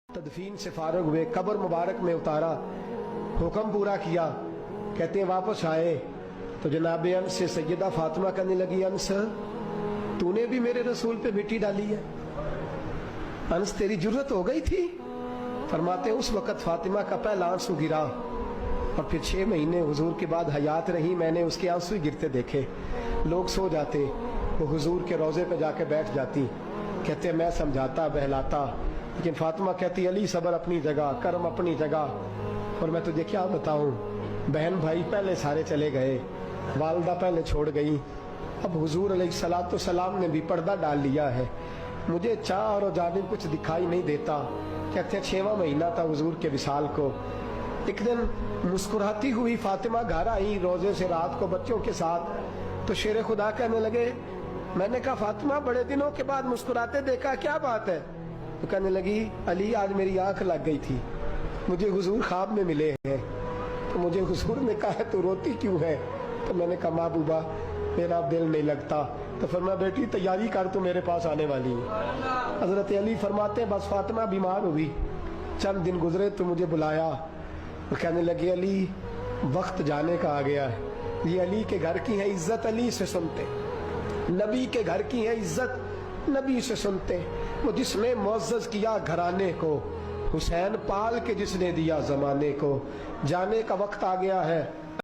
तदफीन से फारग हुए, कब्र मुबारक में उतारा, हुक्म पूरा किया। कहते हैं वापस आए तो जनाब अंस से सैयदा फातिमा कहने लगी, अंस तूने भी मेरे रसूल पे मिट्टी डाली है? अंस तेरी जुर्रत हो गई थी? फरमाते उस वक़्त फातिमा का पहला आंसू गिरा और फिर 6 महीने हुजूर के बाद हयात रही, मैंने उसके आंसू ही गिरते देखे। लोग सो जाते, वो हुजूर के रोज़े पे जाके बैठ जाती। कहते मैं समझाता बहलाता, लेकिन फातिमा कहती अली सब्र अपनी जगह, कर्म अपनी जगह। और मैं तुझे क्या बताऊं, बहन भाई पहले सारे चले गए, वालदा पहले छोड़ गई, अब हुजूर अलैहिस्सलातु सलाम ने भी पर्दा डाल लिया है, मुझे चार और जानिब कुछ दिखाई नहीं देता। कहते 6वां महीना था हुजूर के विसाल को। एक दिन मुस्कुराती हुई फातिमा घर आई रोजे से रात को बच्चों के साथ, तो शेर खुदा कहने लगे, मैंने कहा फातिमा बड़े दिनों के बाद मुस्कुराते देखा, क्या बात है? तो कहने लगी अली आज मेरी आंख लग गई थी, मुझे हुजूर ख्वाब में मिले हैं, तो मुझे हुजूर ने कहा तू रोती क्यों है? तो मैंने कहा महबूबा मेरा दिल नहीं लगता। तो फरमाया बेटी तैयारी कर, तू मेरे पास आने वाली है। हजरत अली फरमाते बस फातिमा बीमार हुई, चंद दिन गुजरे तो मुझे बुलाया, तो कहने लगे अली वक्त जाने का आ गया है, ये अली के घर की है इज्जत अली से सुनते, नबी के घर की है इज्जत नबी से सुनते। वो जिसने मुअज़्ज़ज़ किया घराने को, हुसैन पाल के जिसने दिया जमाने को, जाने का वक्त आ गया है।